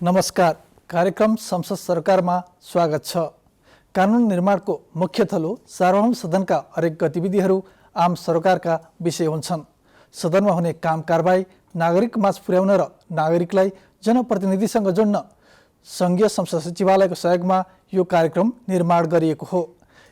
नमस्कार। कार्यक्रम संसद सरकारमा स्वागत छ। कानुन निर्माणको मुख्य थलो सार्वभौम सदनका हरेक गतिविधिहरू आम सरकारका विषय हुन्छन्। सदनमा हुने काम कारबाही नागरिक माझ पुर्याउन र नागरिकलाई जनप्रतिनिधिसँग जोड्न संघीय संसद सचिवालयको सहयोगमा यो कार्यक्रम निर्माण गरिएको हो।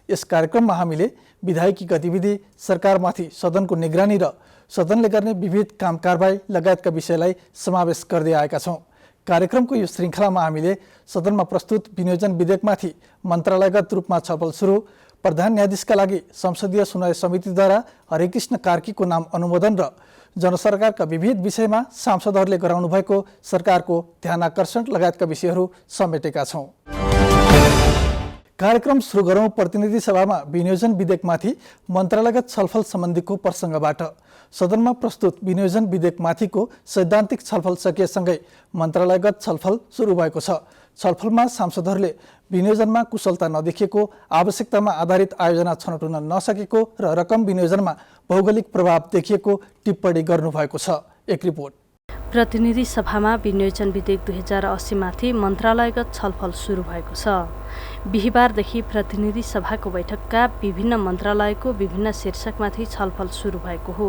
यस कार्यक्रममा हामीले विधायकी गतिविधि, सरकारमाथि सदनको निगरानी र सदनले गर्ने विविध काम कारबाही लगायतका विषयलाई समावेश गर्दै आएका छौँ। कार्यक्रमको यो श्रृङ्खलामा हामीले सदनमा प्रस्तुत विनियोजन विधेयकमाथि मन्त्रालयगत रूपमा छलफल सुरु, प्रधान न्यायाधीशका लागि संसदीय सुनवाई समितिद्वारा हरिकृष्ण कार्कीको नाम अनुमोदन र जनसरकारका विविध विषयमा सांसदहरूले गराउनु भएको सरकारको ध्यानाकर्षण लगायतका विषयहरू समेटेका छौँ। कार्यक्रम सुरु गरौँ प्रतिनिधि सभामा विनियोजन विधेयकमाथि मन्त्रालयगत छलफल सम्बन्धीको प्रसङ्गबाट। सदनमा प्रस्तुत विनियोजन विधेयकमाथिको सैद्धान्तिक छलफल सकिएसँगै मन्त्रालयगत छलफल सुरु भएको छ। छलफलमा सांसदहरूले विनियोजनमा कुशलता नदेखिएको, आवश्यकतामा आधारित आयोजना छनौट हुन नसकेको र रकम विनियोजनमा भौगोलिक प्रभाव देखिएको टिप्पणी गर्नुभएको छ। एक रिपोर्ट। प्रतिनिधि सभामा विनियोजन विधेयक 2080 माथि मन्त्रालयगत छलफल सुरु भएको छ। बिहिबारदेखि प्रतिनिधि सभाको बैठकका विभिन्न मन्त्रालयको विभिन्न शीर्षकमाथि छलफल सुरु भएको हो।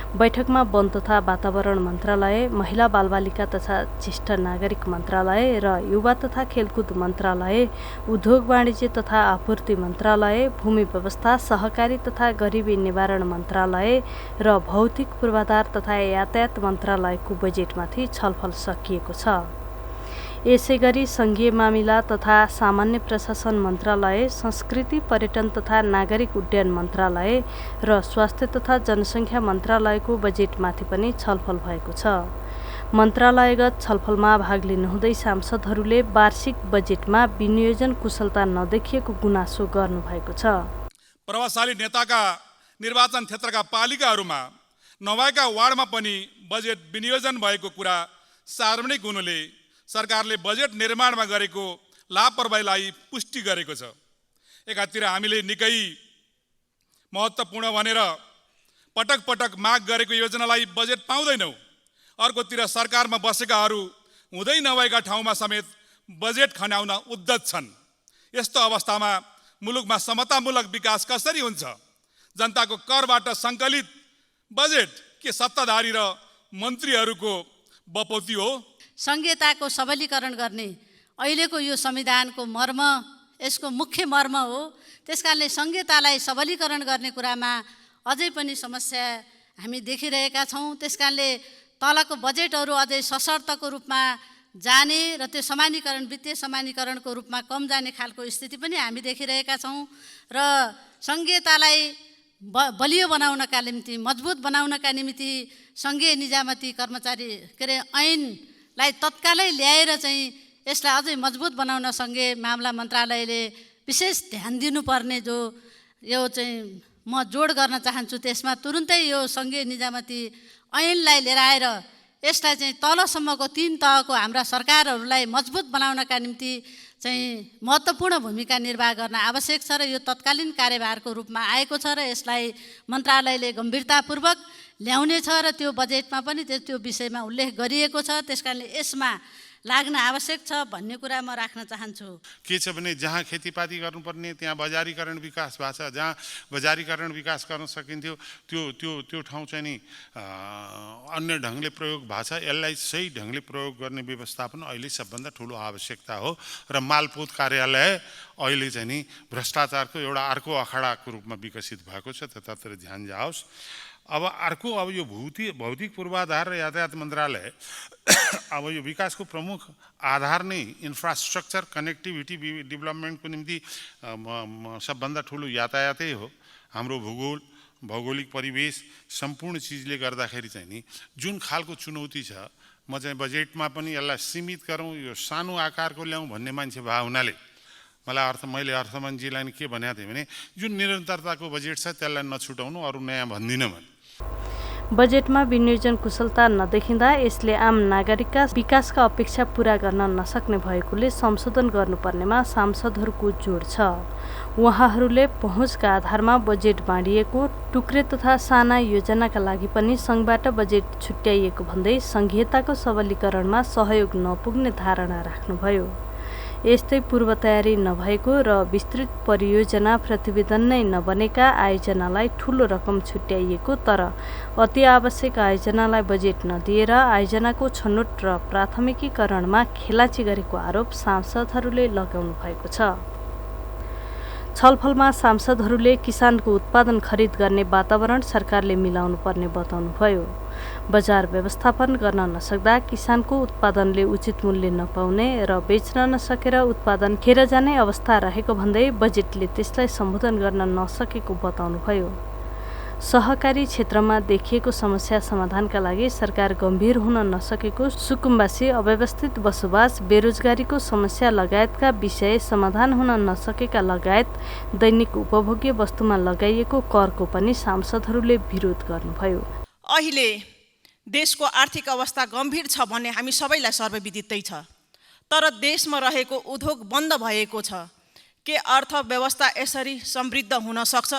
बैठकमा वन तथा वातावरण मन्त्रालय, महिला बालबालिका तथा ज्येष्ठ नागरिक मन्त्रालय र युवा तथा खेलकुद मन्त्रालय, उद्योग वाणिज्य तथा आपूर्ति मन्त्रालय, भूमि व्यवस्था, सहकारी तथा गरिबी निवारण मन्त्रालय र भौतिक पूर्वाधार तथा यातायात मन्त्रालयको बजेटमाथि छलफल सकिएको छ। यसैगरी सङ्घीय मामिला तथा सामान्य प्रशासन मन्त्रालय, संस्कृति पर्यटन तथा नागरिक उड्डयन मन्त्रालय र स्वास्थ्य तथा जनसङ्ख्या मन्त्रालयको बजेटमाथि पनि छलफल भएको छ। मन्त्रालयगत छलफलमा भाग लिनुहुँदै सांसदहरूले वार्षिक बजेटमा विनियोजन कुशलता नदेखिएको गुनासो गर्नुभएको छ। प्रभावशाली नेताका निर्वाचन क्षेत्रका पालिकाहरूमा नभएका वार्डमा पनि बजेट विनियोजन भएको कुरा सार्वजनिक हुनुले सरकारले बजेट निर्माणमा गरेको लापरवाहीलाई पुष्टि गरेको छ। एकातिर हामीले निकै महत्त्वपूर्ण भनेर पटक पटक माग गरेको योजनालाई बजेट पाउँदैनौँ, अर्कोतिर सरकारमा बसेकाहरू हुँदै नभएका ठाउँमा समेत बजेट खन्याउन उद्धत छन्। यस्तो अवस्थामा मुलुकमा समतामूलक विकास कसरी हुन्छ? जनताको करबाट सङ्कलित बजेट के सत्ताधारी र मन्त्रीहरूको बपौती हो? संघीयताको सबलीकरण गर्ने अहिलेको यो संविधानको मर्म, यसको मुख्य मर्म हो। त्यसकारणले संघीयतालाई सबलीकरण गर्ने कुरामा अझै पनि समस्या हामी देखिरहेका छौँ। त्यसकारणले तलको बजेटहरू अझै सशर्तको रूपमा जाने र त्यो समानीकरण, वित्तीय समानीकरणको रूपमा कम जाने खालको स्थिति पनि हामी देखिरहेका छौँ। र संघीयतालाई बलियो बनाउनका निम्ति, मजबुत बनाउनका निम्ति सङ्घीय निजामती कर्मचारी ऐनलाई तत्कालै ल्याएर चाहिँ यसलाई अझै मजबुत बनाउन सङ्घीय मामला मन्त्रालयले विशेष ध्यान दिनुपर्ने जो यो चाहिँ म जोड गर्न चाहन्छु। त्यसमा तुरुन्तै यो सङ्घीय निजामती ऐनलाई लिएर आएर यसलाई चाहिँ तलसम्मको 3 तहको हाम्रा सरकारहरूलाई मजबुत बनाउनका निम्ति चाहिँ महत्त्वपूर्ण भूमिका निर्वाह गर्न आवश्यक छ र यो तत्कालीन कार्यभारको रूपमा आएको छ र यसलाई मन्त्रालयले गम्भीरतापूर्वक ल्याउने छ र त्यो बजेटमा पनि त्यो विषयमा उल्लेख गरिएको छ। त्यसकारणले यसमा लाग्न आवश्यक छ भन्ने कुरा म राख्न चाहन्छु। के छ भने जहाँ खेतीपाती गर्नुपर्ने त्यहाँ बजारीकरण विकास भएको छ। जहाँ बजारीकरण विकास गर्न सकिन्थ्यो त्यो त्यो त्यो ठाउँ चाहिँ नि अन्य ढङ्गले प्रयोग भएको छ। यसलाई सही ढङ्गले प्रयोग गर्ने व्यवस्थापन अहिले सबभन्दा ठुलो आवश्यकता हो र मालपोत कार्यालय अहिले चाहिँ नि भ्रष्टाचारको एउटा अर्को अखाडाको रूपमा विकसित भएको छ। त्यतातिर ध्यान जाओस्। अब अर्को, अब यो भौतिक पूर्वाधार र यातायात मन्त्रालय अब यो विकासको प्रमुख आधार नै इन्फ्रास्ट्रक्चर, कनेक्टिभिटी डेभलपमेन्टको निम्ति सबभन्दा ठुलो यातायातै हो। हाम्रो भौगोलिक परिवेश सम्पूर्ण चिजले गर्दाखेरि चाहिँ नि जुन खालको चुनौती छ, म चाहिँ बजेटमा पनि यसलाई सीमित गरौँ, यो सानो आकारको ल्याउँ भन्ने मान्छे भए हुनाले मैले अर्थमन्त्रीलाई के भनेको थिएँ भने जुन निरन्तरताको बजेट छ त्यसलाई नछुटाउनु, अरू नयाँ भन्दिनँ भने। बजेटमा विनियोजन कुशलता नदेखिँदा यसले आम नागरिकका विकासका अपेक्षा पूरा गर्न नसक्ने भएकोले संशोधन गर्नुपर्नेमा सांसदहरूको जोड छ। उहाँहरूले पहुँचका आधारमा बजेट बाँडिएको, टुक्रे तथा साना योजनाका लागि पनि सङ्घबाट बजेट छुट्याइएको भन्दै सङ्घीयताको सबलीकरणमा सहयोग नपुग्ने धारणा राख्नुभयो। यस्तै पूर्व तयारी नभएको र विस्तृत परियोजना प्रतिवेदन नै नबनेका आयोजनालाई ठूलो रकम छुट्याइएको तर अति आवश्यक आयोजनालाई बजेट नदिएर आयोजनाको छनौट र प्राथमिकीकरणमा खेलाची गरेको आरोप सांसदहरूले लगाउनु भएको छ। छलफलमा सांसदहरूले किसानको उत्पादन खरिद गर्ने वातावरण सरकारले मिलाउनु पर्ने बताउनुभयो। बजार व्यवस्थापन गर्न नसक्दा किसानको उत्पादनले उचित मूल्य नपाउने र बेच्न नसकेर उत्पादन खेर जाने अवस्था रहेको भन्दै बजेटले त्यसलाई सम्बोधन गर्न नसकेको बताउनुभयो। सहकारी क्षेत्रमा देखिएको समस्या समाधानका लागि सरकार गम्भीर हुन नसकेको, सुकुम्बासी, अव्यवस्थित बसोबास, बेरोजगारीको समस्या लगायतका विषय समाधान हुन नसकेका लगायत दैनिक उपभोग्य वस्तुमा लगाइएको करको पनि सांसदहरूले विरोध गर्नुभयो। अहिले देशको आर्थिक अवस्था गम्भीर छ भन्ने हामी सबैलाई सर्वविदितै छ, तर देशमा रहेको उद्योग बन्द भएको छ। के अर्थव्यवस्था यसरी समृद्ध हुन सक्छ?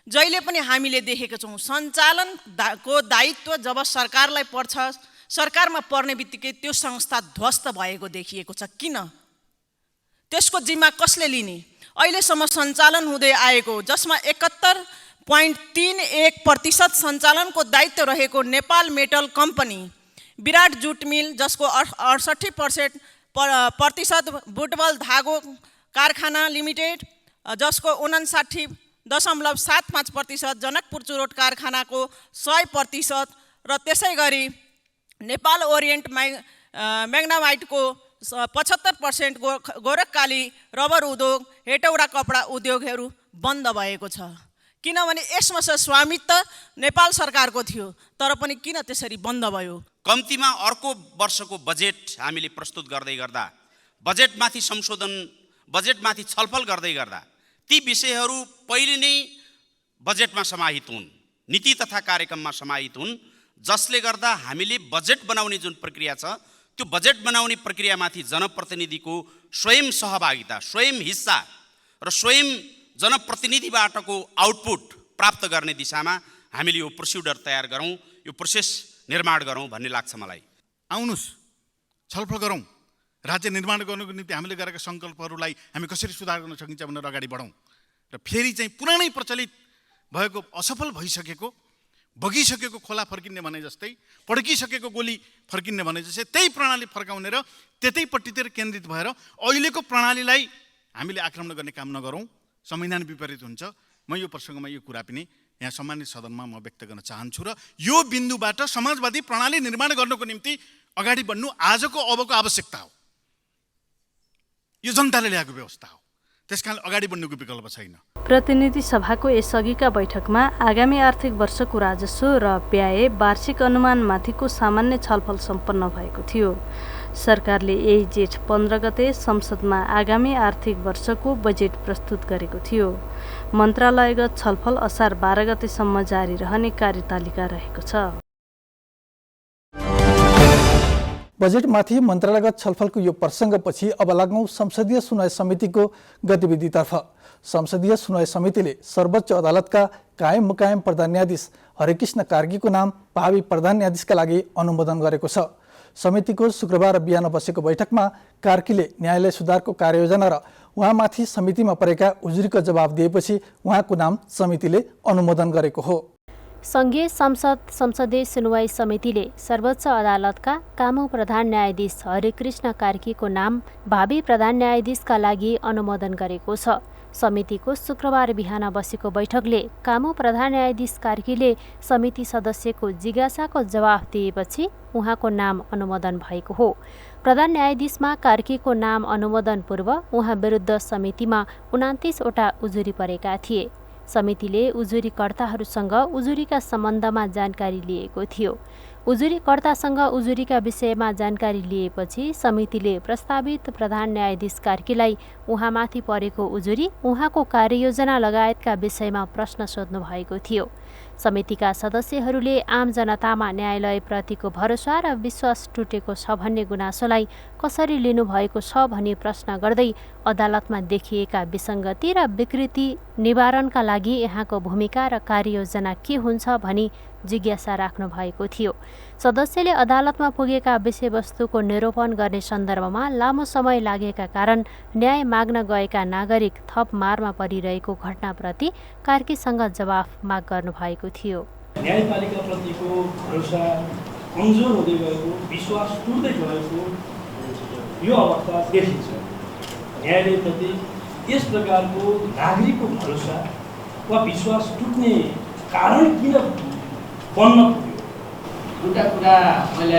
जहिले पनि हामीले देखेका छौँ सञ्चालनको दायित्व जब सरकारलाई पर्छ, सरकारमा पर्ने बित्तिकै त्यो संस्था ध्वस्त भएको देखिएको छ। किन? त्यसको जिम्मा कसले लिने? अहिलेसम्म सञ्चालन हुँदै आएको जसमा 71.31% सञ्चालनको दायित्व रहेको नेपाल मेटल कम्पनी, विराट जुट मिल जसको 68% बुटबल धागो कारखाना लिमिटेड जसको 59.75%, जनकपुर चुरोट कारखानाको 100% र त्यसै गरी नेपाल ओरिएन्ट म्याग्नामाइटको 75%, गोरखकाली रबर उद्योग, हेटौडा कपडा उद्योगहरू बन्द भएको छ। किनभने यसमा स्वामित्व नेपाल सरकारको थियो, तर पनि किन त्यसरी बन्द भयो? कम्तीमा अर्को वर्षको बजेट हामीले प्रस्तुत गर्दै गर्दा, बजेटमाथि संशोधन, बजेटमाथि छलफल गर्दै गर्दा ती विषयहरू पहिले नै बजेटमा समाहित हुन्, नीति तथा कार्यक्रममा समाहित हुन्, जसले गर्दा हामीले बजेट बनाउने जुन प्रक्रिया छ त्यो बजेट बनाउने प्रक्रियामाथि जनप्रतिनिधिको स्वयं सहभागिता, स्वयं हिस्सा र स्वयं जनप्रतिनिधिबाटको आउटपुट प्राप्त गर्ने दिशामा हामीले यो प्रोसिड्युर तयार गरौँ, यो प्रोसेस निर्माण गरौँ भन्ने लाग्छ मलाई। आउनुस् छलफल गरौँ, राज्य निर्माण गर्नुको निम्ति हामीले गरेका सङ्कल्पहरूलाई हामी कसरी सुधार गर्न सकिन्छ भनेर अगाडि बढौँ र फेरि चाहिँ पुरानै प्रचलित भएको, असफल भइसकेको, बगिसकेको खोला फर्किने भने जस्तै, पड्किसकेको गोली फर्किने भने जस्तै त्यही प्रणाली फर्काउने र त्यतैपट्टितिर केन्द्रित भएर अहिलेको प्रणालीलाई हामीले आक्रमण गर्ने काम नगरौँ। संविधान विपरीत हुन्छ। म यो प्रसङ्गमा यो कुरा पनि यहाँ सम्मानित सदनमा म व्यक्त गर्न चाहन्छु र यो बिन्दुबाट समाजवादी प्रणाली निर्माण गर्नको निम्ति अगाडि बढ्नु आजको अबको आवश्यकता हो। यो जनताले ल्याएको व्यवस्था हो, त्यसकारण अगाडि बढ्नुको विकल्प छैन। प्रतिनिधि सभाको यसअघिका बैठकमा आगामी आर्थिक वर्षको राजस्व र व्यय वार्षिक अनुमानमाथिको सामान्य छलफल सम्पन्न भएको थियो। सरकारले यही जेठ 15 गते संसदमा आगामी आर्थिक वर्षको बजेट प्रस्तुत गरेको थियो। मन्त्रालयगत छलफल असार 12 गतेसम्म जारी रहने कार्यतालिका रहेको छ। बजेटमाथि मन्त्रालयगत छलफलको यो प्रसङ्गपछि अब लागौँ संसदीय सुनवाई समितिको गतिविधितर्फ। संसदीय सुनवाई समितिले सर्वोच्च अदालतका कायम मुकायम प्रधान न्यायाधीश हरिकृष्ण कार्कीको नाम भावी प्रधान न्यायाधीशका लागि अनुमोदन गरेको छ। समितिको शुक्रबार बिहान बसेको बैठकमा कार्कीले न्यायालय सुधारको कार्ययोजना र उहाँमाथि समितिमा परेका उजुरीको जवाब दिएपछि उहाँको नाम समितिले अनुमोदन गरेको हो। संघीय संसदीय सुनवाई समितिले सर्वोच्च अदालतका कामु प्रधान न्यायाधीश हरिकृष्ण कार्कीको नाम भावी प्रधान न्यायाधीशका लागि अनुमोदन गरेको छ। समितिको शुक्रबार बिहान बसेको बैठकले कामु प्रधान न्यायाधीश कार्कीले समिति सदस्यको जिज्ञासाको जवाफ दिएपछि उहाँको नाम अनुमोदन भएको हो। प्रधान न्यायाधीशमा कार्कीको नाम अनुमोदन पूर्व उहाँ विरुद्ध समितिमा 29 वटा उजुरी परेका थिए। समितिले उजुरीकर्ताहरूसँग उजुरीका सम्बन्धमा जानकारी लिएको थियो। उजुरीकर्तासँग उजुरीका विषयमा जानकारी लिएपछि समितिले प्रस्तावित प्रधान न्यायाधीश कार्कीलाई उहाँमाथि परेको उजुरी, उहाँको कार्ययोजना लगायतका विषयमा प्रश्न सोध्नु भएको थियो। समितिका सदस्यहरूले आम जनतामा न्यायालयप्रतिको भरोसा र विश्वास टुटेको छ भन्ने गुनासोलाई कसरी लिनुभएको छ भनी प्रश्न गर्दै अदालतमा देखिएका विसङ्गति र विकृति निवारणका लागि यहाँको भूमिका र कार्ययोजना के हुन्छ भनी जिज्ञासा राख्नु भएको थियो। सदस्यले अदालतमा पुगेका विषयवस्तुको निरूपण गर्ने सन्दर्भमा लामो समय लागेका कारण न्याय माग्न गएका नागरिक थप मारमा परिरहेको घटनाप्रति कार्कीसँग जवाफ माग गर्नुभएको थियो। न्यायपालिकाप्रतिको भरोसा कमजोर हुँदै गएको, विश्वास टुट्दै गएको यो अवस्था देखिन्छ। न्यायालयप्रति यस प्रकारको नागरिकको भरोसा वा विश्वास टुट्ने कारण किन बन्न पुग्यो? एउटा कुरा मैले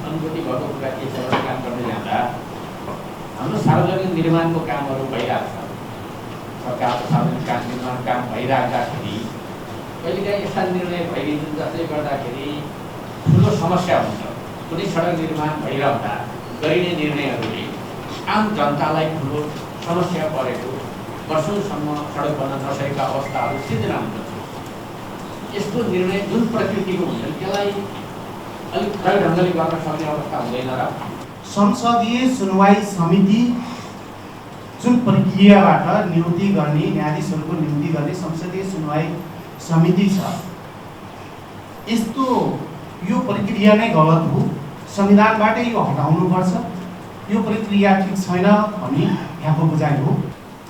अनुभूति भएको कुरा के छ भने काम गर्दै जाँदा हाम्रो सार्वजनिक निर्माणको कामहरू भइरहेको छ। सरकारको सार्वजनिक काम निर्माण काम भइराख्दाखेरि कहिलेकाहीँ यस्ता निर्णय भइदिन्छन् जसले गर्दाखेरि ठुलो समस्या हुन्छ। कुनै सडक निर्माण भइरहँदा गरिने निर्णयहरूले आम जनतालाई ठुलो समस्या परेको, वर्षौँसम्म सडक बन्न नसकेका अवस्थाहरू सिर्जना हुन्छ। यस्तो निर्णय जुन प्रकृतिको हुन्छ त्यसलाई अलिक खरै ढङ्गले गर्न सक्ने अवस्था हुँदैन र संसदीय सुनवाई समिति जुन प्रक्रियाबाट नियुक्ति गर्ने, न्यायाधीशहरूको नियुक्ति गर्ने संसदीय सुनवाई समिति छ, यस्तो यो प्रक्रिया नै गलत हो, संविधानबाटै यो हटाउनुपर्छ, यो प्रक्रिया ठिक छैन भन्ने यहाँको बुझाइ हो।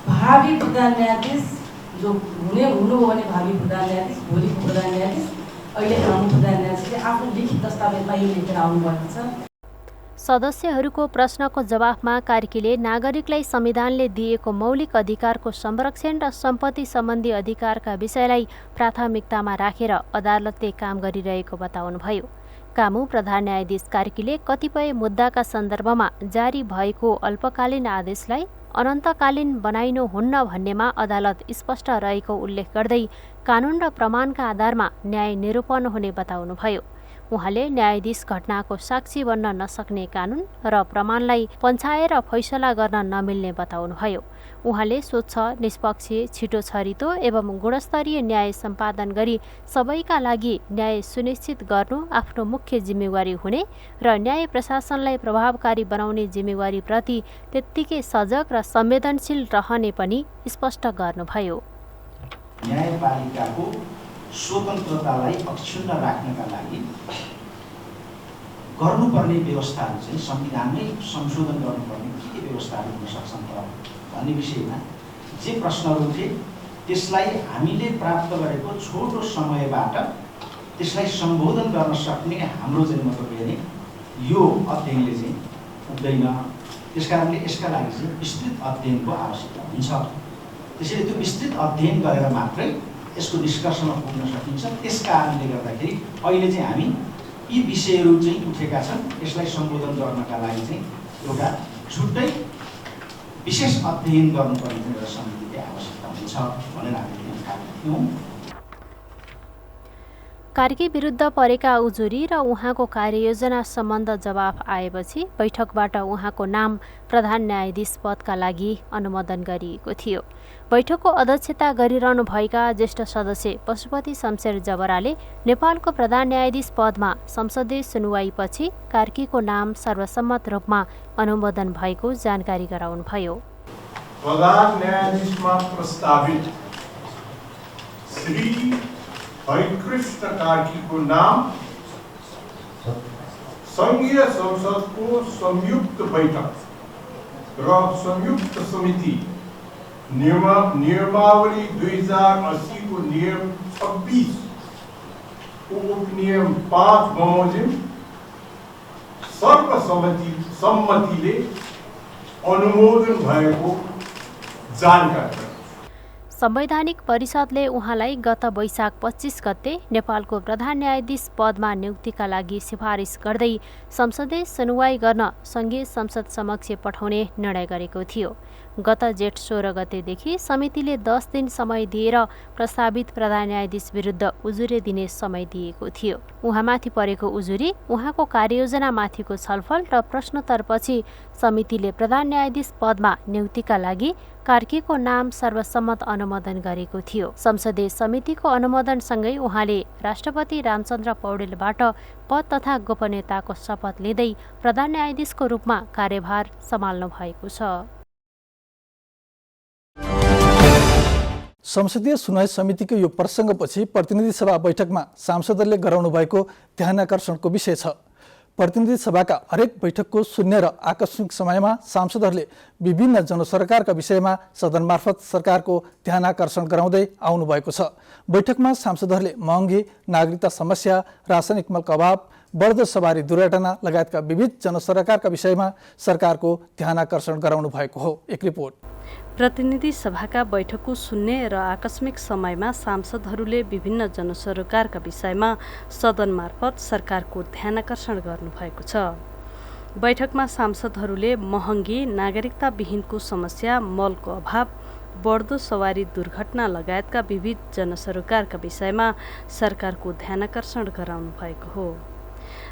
भावी प्रधान न्यायाधीश जो हुनु हो भने भावी प्रधान न्यायाधीश, भोलिको प्रधान न्यायाधीश, अहिले हाम्रो प्रधान न्यायाधीशले आफ्नो लिखित दस्तावेजमा यो लेखेर आउनुभएको छ। सदस्यहरूको प्रश्नको जवाफमा कार्कीले नागरिकलाई संविधानले दिएको मौलिक अधिकारको संरक्षण र सम्पत्ति सम्बन्धी अधिकारका विषयलाई प्राथमिकतामा राखेर अदालतले काम गरिरहेको बताउनुभयो। कामु प्रधान न्यायाधीश कार्कीले कतिपय मुद्दाका सन्दर्भमा जारी भएको अल्पकालीन आदेशलाई अनन्तकालीन बनाइनुहुन्न भन्नेमा अदालत स्पष्ट रहेको उल्लेख गर्दै कानुन र प्रमाणका आधारमा न्याय निरूपण हुने बताउनुभयो। उहाँले न्यायाधीश घटनाको साक्षी बन्न नसक्ने कानुन र प्रमाणलाई पन्छाएर फैसला गर्न नमिल्ने बताउनुभयो। उहाँले स्वच्छ, निष्पक्ष, छिटो छरितो एवं गुणस्तरीय न्याय सम्पादन गरी सबैका लागि न्याय सुनिश्चित गर्नु आफ्नो मुख्य जिम्मेवारी हुने र न्याय प्रशासनलाई प्रभावकारी बनाउने जिम्मेवारीप्रति त्यत्तिकै सजग र संवेदनशील रहने पनि स्पष्ट गर्नुभयो। न्यायपालिकाको स्वतन्त्रतालाई अक्षुण्ण राख्नका लागि गर्नुपर्ने व्यवस्थाहरू चाहिँ संविधानमै संशोधन गर्नुपर्ने के व्यवस्थाहरू हुन सक्छन् त भन्ने विषयमा जे प्रश्नहरू थिए त्यसलाई हामीले प्राप्त गरेको छोटो समयबाट त्यसलाई सम्बोधन गर्न सक्ने हाम्रो चाहिँ मतलब नै यो अध्ययनले चाहिँ पुग्दैन। त्यसकारणले यसका लागि चाहिँ विस्तृत अध्ययनको आवश्यकता हुन्छ। त्यसैले त्यो विस्तृत अध्ययन गरेर मात्रै यसको निष्कर्षमा पुग्न सकिन्छ। त्यस कारणले गर्दाखेरि अहिले चाहिँ हामी यी विषयहरू चाहिँ उठेका छन्, यसलाई सम्बोधन गर्नका लागि चाहिँ एउटा छुट्टै विशेष अध्ययन गर्नुपर्ने एउटा समितिको आवश्यकता हुन्छ भनेर हामीले थाहा। कार्की विरुद्ध परेका उजुरी र उहाँको कार्ययोजना सम्बन्ध जवाफ आएपछि बैठकबाट उहाँको नाम प्रधान न्यायाधीश पदका लागि अनुमोदन गरिएको थियो। बैठकको अध्यक्षता गरिरहनुभएका ज्येष्ठ सदस्य पशुपति शमशेर जबराले नेपालको प्रधान न्यायाधीश पदमा संसदीय सुनवाईपछि कार्कीको नाम सर्वसम्मत रूपमा अनुमोदन भएको जानकारी गराउनुभयो। प्रधान न्यायाधीशमा प्रस्तावित श्री हरिकृष्ण कार्कीको नाम संघीय संसदको संयुक्त बैठक र संयुक्त समिति नियमावली 2080 को नियम 26 को उपनियम 5 बमोजिम सर्वसम्मतिले अनुमोदन भएको जानकारी। संवैधानिक परिषदले उहाँलाई गत वैशाख 25 गते नेपालको प्रधान न्यायाधीश पदमा नियुक्तिका लागि सिफारिस गर्दै संसदीय सुनवाई गर्न संघीय संसद समक्ष पठाउने निर्णय गरेको थियो। गत जेठ 16 गतेदेखि समितिले 10 दिन समय दिएर प्रस्तावित प्रधान न्यायाधीश विरुद्ध उजुरी दिने समय दिएको थियो। उहाँमाथि परेको उजुरी उहाँको कार्ययोजनामाथिको छलफल र प्रश्नोत्तरपछि समितिले प्रधान न्यायाधीश पदमा नियुक्तिका लागि कार्कीको नाम सर्वसम्मत अनुमोदन गरेको थियो। संसदीय समितिको अनुमोदनसँगै उहाँले राष्ट्रपति रामचन्द्र पौडेलबाट पद तथा गोपनीयताको शपथ लिँदै प्रधान न्यायाधीशको रूपमा कार्यभार सम्हाल्नु भएको छ। संसदीय सुनवाई समितिको यो प्रसङ्गपछि प्रतिनिधि सभा बैठकमा सांसदहरूले गराउनु भएको ध्यानाकर्षणको विषय छ। प्रतिनिधि सभाका हरेक बैठकको शून्य र आकस्मिक समयमा सांसदहरूले विभिन्न जनसरकारका विषयमा सदन मार्फत सरकारको ध्यानाकर्षण गराउँदै आउनु भएको छ। बैठकमा सांसदहरूले महँगी, नागरिकता समस्या, रासायनिक मलको अभाव, बढ्दो सवारी दुर्घटना लगायतका विविध जनसरकारका विषयमा सरकारको ध्यानाकर्षण गराउनु भएको हो। एक रिपोर्ट। प्रतिनिधि सभाका बैठकको शून्य र आकस्मिक समयमा सांसदहरूले विभिन्न जनसरकारका विषयमा सदन मार्फत सरकारको ध्यानाकर्षण गर्नुभएको छ। बैठकमा सांसदहरूले महँगी, नागरिकता विहीनको समस्या, मलको अभाव, बढ्दो सवारी दुर्घटना लगायतका विविध जनसरकारका विषयमा सरकारको ध्यानाकर्षण गराउनु भएको हो।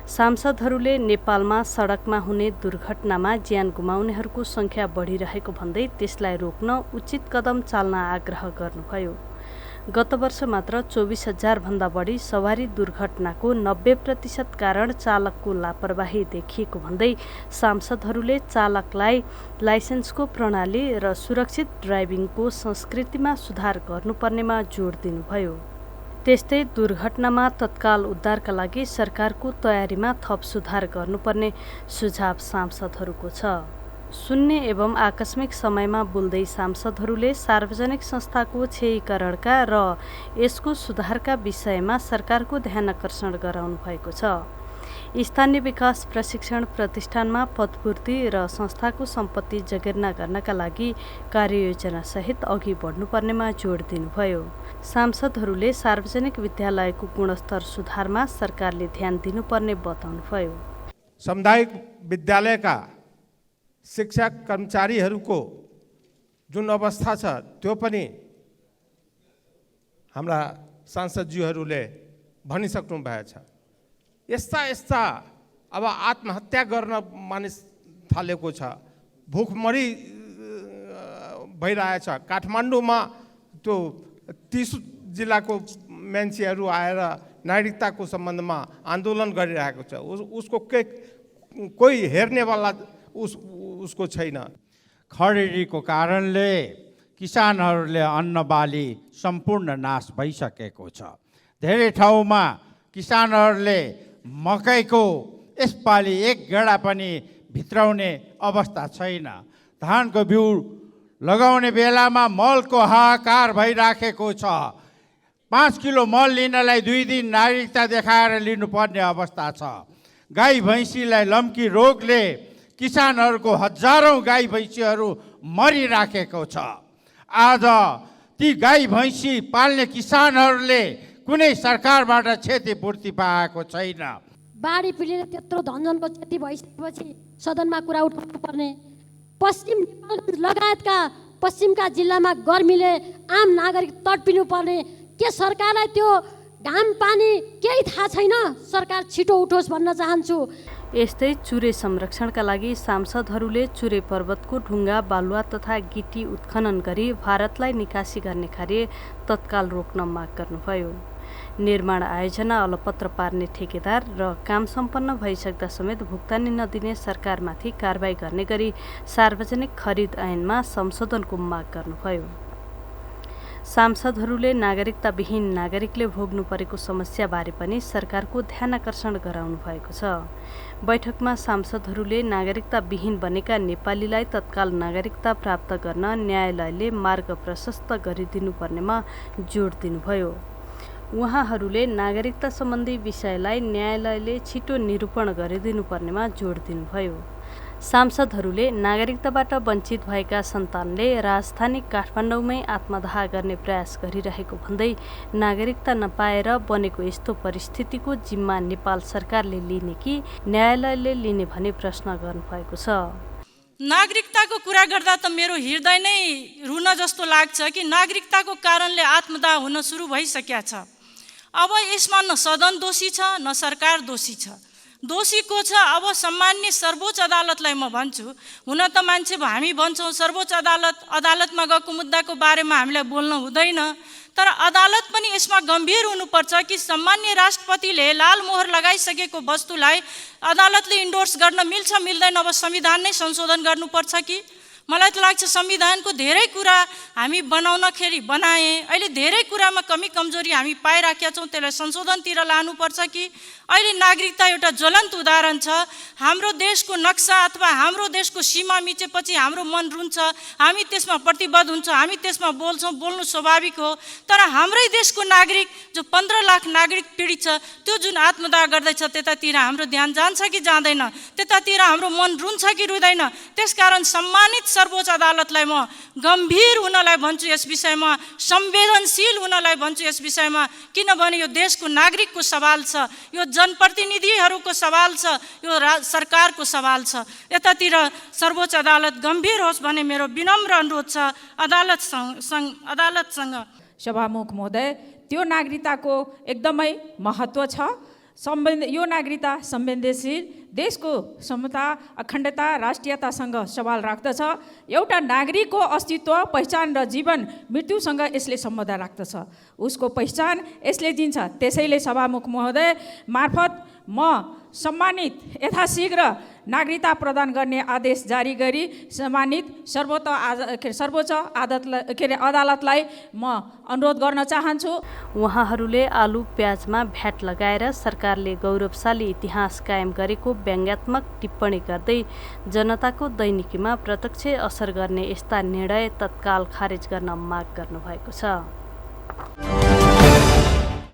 सांसदहरूले नेपालमा सडकमा हुने दुर्घटनामा ज्यान गुमाउनेहरूको संख्या बढिरहेको भन्दै त्यसलाई रोक्न उचित कदम चाल्न आग्रह गर्नुभयो। गत वर्ष मात्र 24,000 भन्दा बढी सवारी दुर्घटनाको 90% कारण चालकको लापरवाही देखिएको भन्दै सांसदहरूले चालकलाई लाइसेन्सको प्रणाली र सुरक्षित ड्राइभिङको संस्कृतिमा सुधार गर्नुपर्नेमा जोड दिनुभयो। त्यस्तै दुर्घटनामा तत्काल उद्धारका लागि सरकारको तयारीमा थप सुधार गर्नुपर्ने सुझाव सांसदहरूको छ। शून्य एवं आकस्मिक समयमा बोल्दै सांसदहरूले सार्वजनिक संस्थाको क्षयीकरणका र यसको सुधारका विषयमा सरकारको ध्यानाकर्षण गराउनु भएको छ। स्थानीय विकास प्रशिक्षण प्रतिष्ठानमा पदपूर्ति र संस्थाको सम्पत्ति जगेर्ना गर्नका लागि कार्ययोजनासहित अघि बढ्नुपर्नेमा जोड दिनुभयो। सांसदहरूले सार्वजनिक विद्यालयको गुणस्तर सुधारमा सरकारले ध्यान दिनुपर्ने बताउनुभयो। सामुदायिक विद्यालयका शिक्षक कर्मचारीहरूको जुन अवस्था छ त्यो पनि हाम्रा सांसदज्यूहरूले भनिसक्नु भएछ। यस्ता अब आत्महत्या गर्न मानिस थालेको छ, भुखमरी भइरहेछ। काठमाडौँमा त्यो 30 जिल्लाको मान्छेहरू आएर नागरिकताको सम्बन्धमा आन्दोलन गरिरहेको छ। उसको कोही हेर्नेवाला उसको छैन। खडेरीको कारणले किसानहरूले अन्नबाली सम्पूर्ण नाश भइसकेको छ। धेरै ठाउँमा किसानहरूले मकैको यसपालि एक गेडा पनि भित्राउने अवस्था छैन। धानको बिउ लगाउने बेलामा मलको हाहाकार भइराखेको छ। 5 किलो मल लिनलाई 2 दिन नागरिकता देखाएर लिनुपर्ने अवस्था छ। गाई भैँसीलाई लम्की रोगले किसानहरूको हजारौँ गाई भैँसीहरू मरिराखेको छ। आज ती गाई भैँसी पाल्ने किसानहरूले कुनै सरकारबाट क्षतिपूर्ति पाएको छैन। बाढी पीडित त्यत्रो धनजनको क्षति भइसकेपछि सदनमा कुरा उठाउनु पर्ने। पश्चिम नेपालगञ्ज लगायतका पश्चिमका जिल्लामा गर्मीले आम नागरिक तडपिनु पर्ने। के सरकारलाई त्यो घाम पानी केही थाहा छैन? सरकार छिटो उठोस् भन्न चाहन्छु। यस्तै चुरे संरक्षणका लागि सांसदहरूले चुरे पर्वतको ढुङ्गा, बालुवा तथा गिटी उत्खनन गरी भारतलाई निकासी गर्ने कार्य तत्काल रोक्न माग गर्नुभयो। निर्माण आयोजना अलपत्र पार्ने ठेकेदार र काम सम्पन्न भइसक्दा समेत भुक्तानी नदिने सरकारमाथि कारबाही गर्ने गरी सार्वजनिक खरिद ऐनमा संशोधनको माग गर्नुभयो। सांसदहरूले नागरिकताविहीन नागरिकले भोग्नु परेको समस्याबारे पनि सरकारको ध्यानाकर्षण गराउनु भएको छ। बैठकमा सांसदहरूले नागरिकताविहीन बनेका नेपालीलाई तत्काल नागरिकता प्राप्त गर्न न्यायालयले मार्ग प्रशस्त गरिदिनुपर्नेमा जोड दिनुभयो। उहाँहरूले नागरिकता सम्बन्धी विषयलाई न्यायालयले छिटो निरूपण गरिदिनुपर्नेमा जोड दिनुभयो। सांसदहरूले नागरिकताबाट वञ्चित भएका सन्तानले राजधानी काठमाडौँमै आत्मदाह गर्ने प्रयास गरिरहेको भन्दै नागरिकता नपाएर बनेको यस्तो परिस्थितिको जिम्मा नेपाल सरकारले लिने कि न्यायालयले लिने भनी प्रश्न गर्नुभएको छ। नागरिकताको कुरा गर्दा त मेरो हृदय नै रुन जस्तो लाग्छ कि नागरिकताको कारणले आत्मदाह हुन सुरु भइसकेका छ। अब यसमा न सदन दोषी छ न सरकार दोषी छ। दोषी को छ? अब सम्मान्य सर्वोच्च अदालतलाई म भन्छु, हुन त मान्छे हामी भन्छौँ सर्वोच्च अदालतमा गएको मुद्दाको बारेमा हामीलाई बोल्न हुँदैन, तर अदालत पनि यसमा गम्भीर हुनुपर्छ कि सम्मान्य राष्ट्रपतिले लाल मोहर लगाइसकेको वस्तुलाई अदालतले इन्डोर्स गर्न मिल्छ मिल्दैन? अब संविधान नै संशोधन गर्नुपर्छ कि? मलाई त लाग्छ संविधानको धेरै कुरा हामी बनाउँदाखेरि बनाए, अहिले धेरै कुरामा कमी कमजोरी हामी पाइराखेका छौँ, त्यसलाई संशोधनतिर लानुपर्छ कि? अहिले नागरिकता एउटा ज्वलन्त उदाहरण छ। हाम्रो देशको नक्सा अथवा हाम्रो देशको सीमा मिचेपछि हाम्रो मन रुन्छ, हामी त्यसमा प्रतिबद्ध हुन्छ, हामी त्यसमा बोल्छौँ, बोल्नु स्वाभाविक हो। तर हाम्रै देशको नागरिक जो 15 लाख नागरिक पीडित छ, त्यो जुन आत्मदाह गर्दैछ त्यतातिर हाम्रो ध्यान जान्छ कि जाँदैन? त्यतातिर हाम्रो मन रुन्छ कि रुँदैन? त्यसकारण सम्मानित सर्वोच्च अदालतलाई म गम्भीर हुनलाई भन्छु यस विषयमा, संवेदनशील हुनलाई भन्छु यस विषयमा, किनभने यो देशको नागरिकको सवाल छ, यो जनप्रतिनिधिहरूको सवाल छ, यो सरकारको सवाल छ। यतातिर सर्वोच्च अदालत गम्भीर होस् भन्ने मेरो विनम्र अनुरोध छ अदालतसँग। सभामुख महोदय, त्यो नागरिकताको एकदमै महत्त्व छ। यो नागरिकता संवेदनशील, देशको समता, अखण्डता, राष्ट्रियतासँग सवाल राख्दछ। एउटा नागरिकको अस्तित्व, पहिचान र जीवन मृत्युसँग यसले सम्बन्ध राख्दछ। उसको पहिचान यसले दिन्छ। त्यसैले सभामुख महोदय मार्फत म सम्मानित यथाशीघ्र नागरिकता प्रदान गर्ने आदेश जारी गरी सम्मानित सर्वोच्च अदालतलाई म अनुरोध गर्न चाहन्छु। उहाँहरूले आलु प्याजमा भ्याट लगाएर सरकारले गौरवशाली इतिहास कायम गरेको व्यङ्ग्यात्मक टिप्पणी गर्दै जनताको दैनिकीमा प्रत्यक्ष असर गर्ने यस्ता निर्णय तत्काल खारेज गर्न माग गर्नुभएको छ।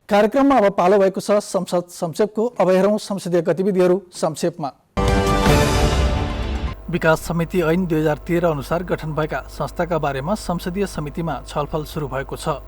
कार्यक्रममा अब पालो भएको छ संसद संक्षेपको। अब हेरौँ संसदीय गतिविधिहरू संक्षेपमा। विकास समिति ऐन 2013 अनुसार गठन भएका संस्थाका बारेमा संसदीय समितिमा छलफल सुरु भएको छ।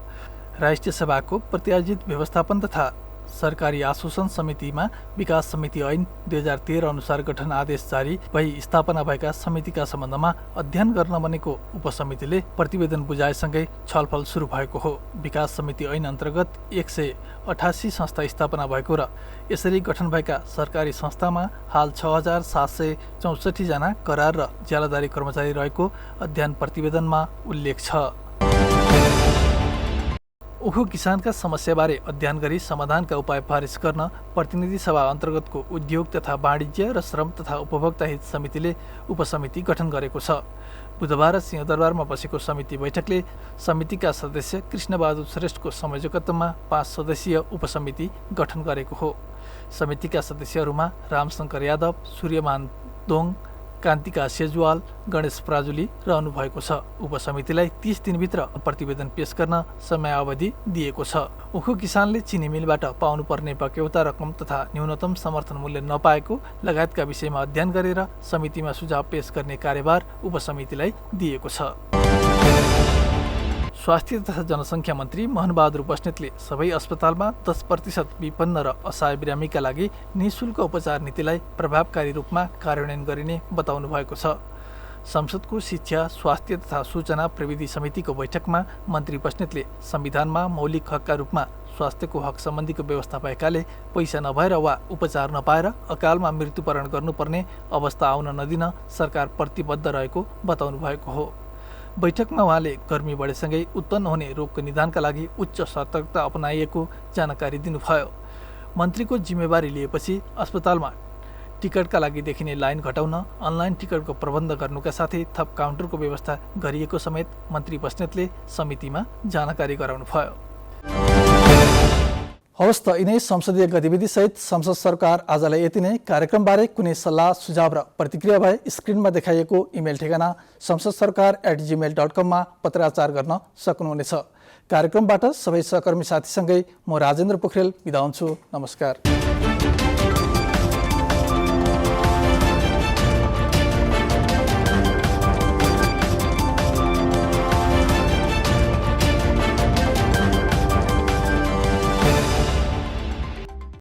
राष्ट्रिय सभाको प्रत्यार्जित व्यवस्थापन तथा सरकारी आश्वासन समितिमा विकास समिति ऐन 2013 अनुसार गठन आदेश जारी भई स्थापना भएका समितिका सम्बन्धमा अध्ययन गर्न बनेको उपसमितिले प्रतिवेदन बुझाएसँगै छलफल सुरु भएको हो। विकास समिति ऐन अन्तर्गत 188 संस्था स्थापना भएको र यसरी गठन भएका सरकारी संस्थामा हाल 6764 जना करार र ज्यालादारी कर्मचारी रहेको अध्ययन प्रतिवेदनमा उल्लेख छ। उखु किसानका समस्याबारे अध्ययन गरी समाधानका उपाय पारित गर्न प्रतिनिधि सभा अन्तर्गतको उद्योग तथा वाणिज्य र श्रम तथा उपभोक्ता हित समितिले उपसमिति गठन गरेको छ। बुधबार सिंहदरबारमा बसेको समिति बैठकले समितिका सदस्य कृष्णबहादुर श्रेष्ठको संयोजकत्वमा 5 सदस्यीय उपसमिति गठन गरेको हो। समितिका सदस्यहरूमा रामशंकर यादव, सूर्यमान दोङ, कान्तिका सेजवाल, गणेश प्राजुली रहनुभएको छ। उपसमितिलाई 30 दिनभित्र प्रतिवेदन पेश गर्न समयावधि दिएको छ। उखु किसानले चिनी मिलबाट पाउनुपर्ने बक्यौता रकम तथा न्यूनतम समर्थन मूल्य नपाएको लगायतका विषयमा अध्ययन गरेर समितिमा सुझाव पेश गर्ने कार्यभार उपसमितिलाई दिएको छ। स्वास्थ्य तथा जनसङ्ख्या मन्त्री मोहनबहादुर बस्नेतले सबै अस्पतालमा 10% विपन्न र असहाय बिरामीका लागि निःशुल्क उपचार नीतिलाई प्रभावकारी रूपमा कार्यान्वयन गरिने बताउनु भएको छ। संसदको शिक्षा, स्वास्थ्य तथा सूचना प्रविधि समितिको बैठकमा मन्त्री बस्नेतले संविधानमा मौलिक हकका रूपमा स्वास्थ्यको हक सम्बन्धीको व्यवस्था भएकाले पैसा नभएर वा उपचार नपाएर अकालमा मृत्युवरण गर्नुपर्ने अवस्था आउन नदिन सरकार प्रतिबद्ध रहेको बताउनु भएको हो। बैठकमा उहाँले गर्मी बढेसँगै उत्पन्न हुने रोगको निदानका लागि उच्च सतर्कता अपनाइएको जानकारी दिनुभयो। मन्त्रीको जिम्मेवारी लिएपछि अस्पतालमा टिकटका लागि देखिने लाइन घटाउन अनलाइन टिकटको प्रबन्ध गर्नुका साथै थप काउन्टरको व्यवस्था गरिएको समेत मन्त्री बस्नेतले समितिमा जानकारी गराउनुभयो। हवस् त यिनै संसदीय गतिविधिसहित संसद सरकार आजलाई यति नै। कार्यक्रमबारे कुनै सल्लाह सुझाव र प्रतिक्रिया भए स्क्रिनमा देखाइएको इमेल ठेगाना samsadsarkar@gmail.com मा पत्राचार गर्न सक्नुहुनेछ। कार्यक्रमबाट सबै सहकर्मी साथीसँगै म राजेन्द्र पोखरेल बिदा हुन्छु। नमस्कार।